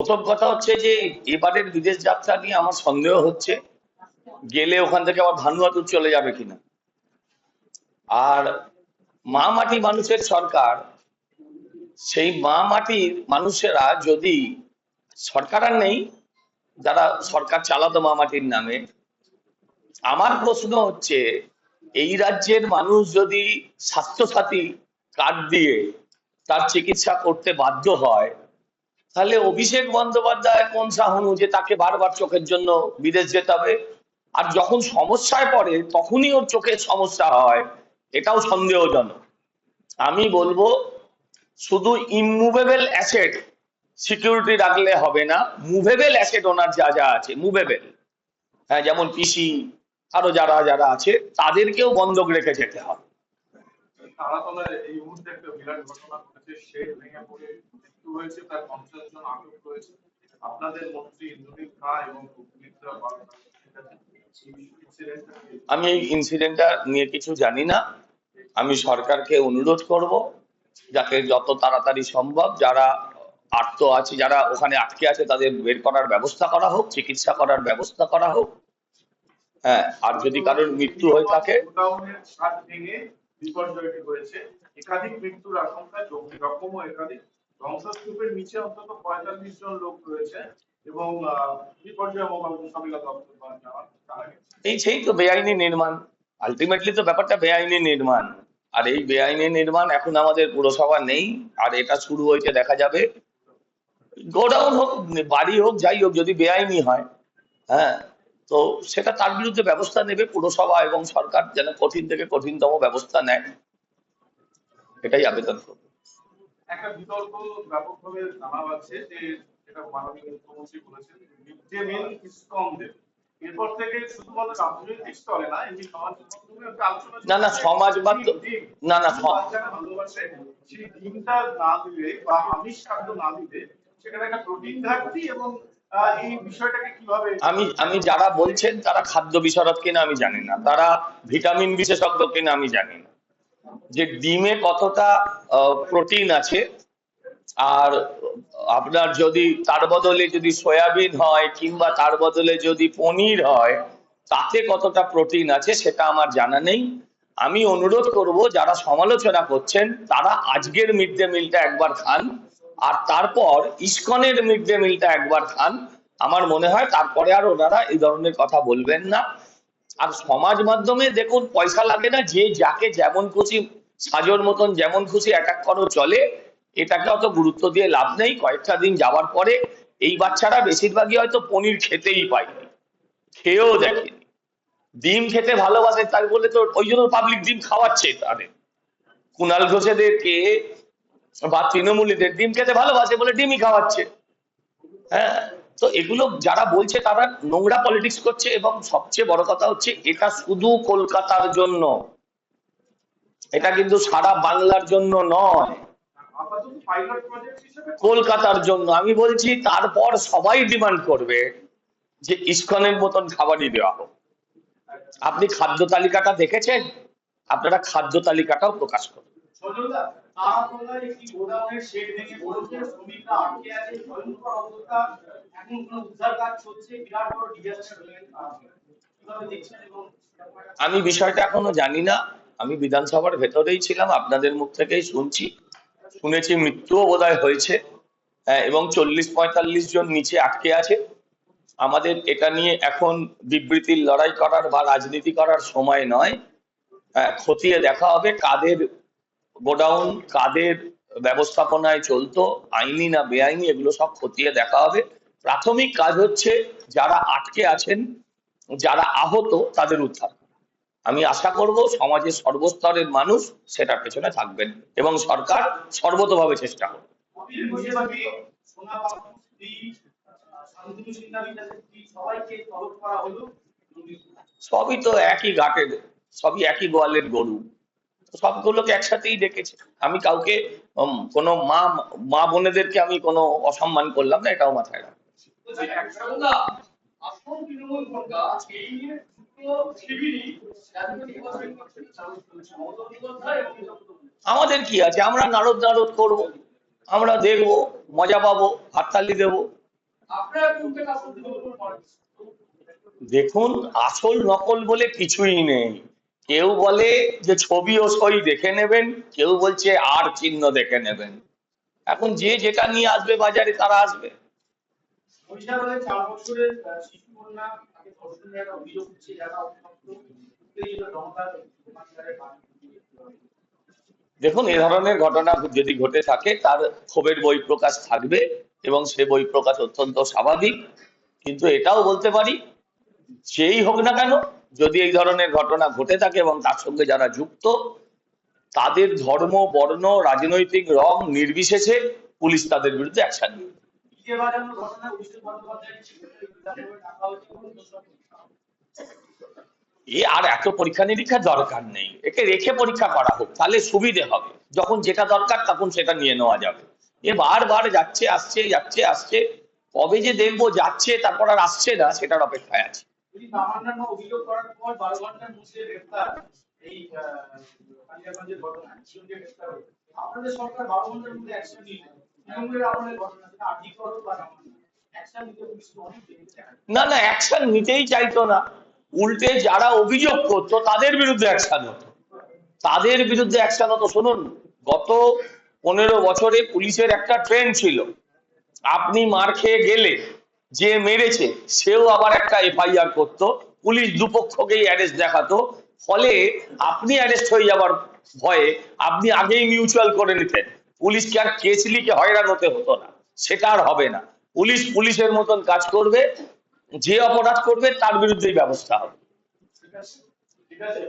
প্রথম কথা হচ্ছে যে এবারের বিদেশ যাত্রা নিয়ে আমার সন্দেহ হচ্ছে গেলে ওখান থেকে আবার ভানুয়াতুর চলে যাবে কিনা। আর মা মাটি মানুষের সরকার, সেই মা মাটির মানুষেরা যদি, সরকার আর নেই, যারা সরকার চালাতো মা মাটির নামে, আমার প্রশ্ন হচ্ছে এই রাজ্যের মানুষ যদি স্বাস্থ্যসাথী কার্ড দিয়ে তার চিকিৎসা করতে বাধ্য হয়, তাহলে অভিষেক বন্দ্যোপাধ্যায় কোন সাহনু যে তাকে বারবার চোখের জন্য বিদেশ যেতে হবে? আর যখন সমস্যায় পড়ে তখনই ওর চোখের সমস্যা হয়, এটাও সন্দেহজনক। আমি বলবো শুধু ইমুভেবল অ্যাসেট সিকিউরিটি রাখলে হবে না, মুভেবল অ্যাসেট ওনার যা যা আছে মুভেবল, হ্যাঁ, যেমন পিসি আরো যারা যারা আছে তাদেরকেও বন্ধক রেখে যেতে হবে। তারাতলায় এই মুহূর্তে একটা বিরাট ঘটনা ঘটেছে, শেড ভেঙে পড়ে মৃত্যু হয়েছে, প্রায় 50 জন আটক রয়েছে। আপনাদের মন্ত্রী ইন্দ্রনীল খা এবং আমি এই ইনসিডেন্টটা নিয়ে কিছু জানি না। আমি সরকারকে অনুরোধ করব যাতে যত তাড়াতাড়ি সম্ভব যারা আর্ত আছে, যারা ওখানে আটকে আছে, তাদের বের করার ব্যবস্থা করা হোক, চিকিৎসা করার ব্যবস্থা করা হোক। হ্যাঁ, আর যদি কারোর মৃত্যু হয়ে থাকে, গোডাউনের ছাদ ভেঙে বিপর্যয়টি হয়েছে, একাধিক মৃত্যুর আশঙ্কা, জখমও একাধিক। ধ্বংসস্তূপের নিচে অন্তত 45 জন লোক রয়েছে এবং বিপর্যয় মোকাবিলা দপ্তর এই সেই তো বেআইনি নির্মাণ, আলটিমেটলি তো ব্যাপারটা বেআইনি নির্মাণ। আর এই বেআইনি নির্মাণ এখন আমাদের পুরসভা নেই, আর এটা শুরু হয়েছে দেখা যাবে। গোডাউন হোক, বাড়ি হোক, যাই হোক, যদি বেআইনি হয়, হ্যাঁ, তো সেটা তার বিরুদ্ধে ব্যবস্থা নেবে পুরসভা এবং সরকার, যেন কঠিন থেকে কঠিনতম ব্যবস্থা নেয়, এটাই আবেদন করবো। একটা বিতর্ক ব্যাপকভাবে জানা যাচ্ছে যে এটা মাননীয় মুখ্যমন্ত্রী বলেছেন মিড ডে মিল ইসকম দেবে। এরপর থেকে শুধুমাত্র রাজনৈতিক স্তরে না, এমনি সমাজ মাধ্যমে একটা আলোচনা, না সমাজ মাধ্যম, না বাচ্চারা ভালোবাসে, সেই ডিমটা না দিলে বা আমিষ খাদ্য না দিলে সেখানে একটা প্রোটিন ঘাটতি এবং এই বিষয়টাকে কিভাবে আমি যারা বলছেন তারা খাদ্য বিশারদ কিনা আমি জানি না, তারা ভিটামিন বিশেষজ্ঞ কিনা আমি জানি না, যে ডিমে কতটা প্রোটিন আছে, আর আপনার যদি তার বদলে যদি সয়াবিন হয় কিংবা তার বদলে যদি পনির হয় তাতে কতটা প্রোটিন আছে সেটা আমার জানা নেই। আমি অনুরোধ করব যারা সমালোচনা করছেন তারা আজকের মিড ডে মিলটা একবার খান, আর তারপর ইসকনের মিড ডে মিলটা একবার খান। আমার মনে হয় তারপরে আর ওনারা এই ধরনের কথা বলবেন না। আর সমাজ মাধ্যমে দেখুন, পয়সা লাগে না, যে যাকে যেমন খুশি সাজোর মতন যেমন খুশি অ্যাটাক করো চলে, এটাকে অত গুরুত্ব দিয়ে লাভ নেই। কয়েকটা দিন যাওয়ার পরে এই বাচ্চারা বেশিরভাগই হয়তো পনির খেতেই পায়নি, খেয়েও দেখেনি। ডিম খেতে ভালোবাসে তাই বলে তো ওই জন্য পাবলিক ডিম খাওয়াচ্ছে তাদের। কুণাল ঘোষেদেরকে বা তৃণমূলীদের ডিম খেতে ভালোবাসে বলে ডিমই খাওয়াচ্ছে। হ্যাঁ, তো এগুলো যারা বলছে তারা নোংরা পলিটিক্স করছে, এবং সবচেয়ে বড় কথা হচ্ছে এটা শুধু কলকাতার জন্য, এটা কিন্তু সারা বাংলার জন্য নয়, কলকাতার জন্য। আমি বলছি তারপর সবাই ডিমান্ড করবে যে ইসকনের মতন খাবারই দেওয়া হোক। আপনি খাদ্য তালিকাটা দেখেছেন? আপনারা খাদ্য তালিকাটাও প্রকাশ করুন। আমি বিষয়টা এখনো জানি না, আমি বিধানসভার ভেতরেই ছিলাম, আপনাদের মুখ থেকেই শুনেছি মৃত্যুও বোধহয় হয়েছে, এবং 40-45 জন নিচে আটকে আছে। আমাদের এটা নিয়ে এখন বিবৃতির লড়াই করার বা রাজনীতি করার সময় নয়। খতিয়ে দেখা হবে কাদের গোডাউন, কাদের ব্যবস্থাপনায় চলতো, আইনি না বেআইনি, এগুলো সব খতিয়ে দেখা হবে। প্রাথমিক কাজ হচ্ছে যারা আটকে আছেন, যারা আহত, তাদের উদ্ধার। আমি আশা করব সমাজের সর্বস্তরের মানুষ সেটার পেছনে থাকবেন এবং সরকার সর্বতভাবে চেষ্টা করবে। সবই তো একই ঘাটের, সবই একই গোয়ালের গরু, সবগুলোকে একসাথেই ডেকেছে। আমি কাউকে কোনো মা বোনেদেরকে আমি কোনো অসম্মান করলাম না, এটাও মাথায় রাখবো। আমাদের কি আছে, আমরা নারদ নারদ করবো, আমরা দেখবো, মজা পাবো, হাততালি দেবো, আপনারা কোনটা আসল বলে মনে করেন? দেখুন, আসল নকল বলে কিছুই নেই। কেউ বলে যে ছবি ও সই দেখে নেবেন, কেউ বলছে আর চিহ্ন দেখে নেবেন। এখন যে যেটা নিয়ে আসবে বাজারে তারা আসবে। বরিশালে 4 বছরের শিশু কন্যা তাকে ধর্ষণের একটা অভিযোগ উঠছে, যারা অভিযুক্ত উত্তেজিত জনতার সমাজের বাড়ি। দেখুন, এ ধরনের ঘটনা যদি ঘটে থাকে তার ক্ষোভের বহিঃপ্রকাশ থাকবে, এবং সে বহিঃপ্রকাশ অত্যন্ত স্বাভাবিক। কিন্তু এটাও বলতে পারি, যেই হোক না কেন, যদি এই ধরনের ঘটনা ঘটে থাকে এবং তার সঙ্গে যারা যুক্ত, তাদের ধর্ম, বর্ণ, রাজনৈতিক রং নির্বিশেষে পুলিশ তাদের বিরুদ্ধে অ্যাকশন নেবে। ডিজে বাজানোর ঘটনা অভিষেক বন্দ্যোপাধ্যায়ের ছেলেকে বিধানসভায় ডাকা হয়েছে বলে দোষারোপ করা হচ্ছে। এ আর এত পরীক্ষা নিরীক্ষার দরকার নেই, একে রেখে পরীক্ষা করা হোক, তাহলে সুবিধে হবে। যখন যেটা দরকার তখন সেটা নিয়ে নেওয়া যাবে। এ বারবার যাচ্ছে আসছে, যাচ্ছে আসছে, কবে যে দেখবো যাচ্ছে তারপর আর আসছে না, সেটার অপেক্ষায় আছে। তিনি তামান্নার অভিযোগ করার পর 12 ঘন্টার মধ্যে গ্রেফতার, এই কালিয়াগঞ্জের ঘটনা শিশুকে গ্রেফতার হলো। আপনাদের সরকার 12 ঘন্টার মধ্যে অ্যাকশন নিল। তৃণমূলের আমলের ঘটনা, সেটা আর্থিক করো বা অ্যাকশন নিতে পুলিশ অনেক দেরি করে। না না, অ্যাকশন নিতেই চাইতো না, উল্টে যারা অভিযোগ করতো তাদের বিরুদ্ধে অ্যাকশন হতো, তাদের বিরুদ্ধে অ্যাকশন হতো। শুনুন, গত 15 বছরে পুলিশের একটা ট্রেন্ড ছিল, আপনি মার খেয়ে গেলে যে মেরেছে সেও আবার একটা এফআইআর করতো, পুলিশ দুপক্ষকেই অ্যারেস্ট দেখাতো। ফলে আপনি অ্যারেস্ট হয়ে যাবার ভয়ে আপনি আগেই মিউচুয়াল করে নিতেন, পুলিশকে আর কেস লিখে হয়রান হতে হতো না। সেটা আর হবে না। পুলিশ পুলিশের মতন কাজ করবে, যে অপরাধ করবে তার বিরুদ্ধেই ব্যবস্থা হবে। ঠিক আছে, ঠিক আছে।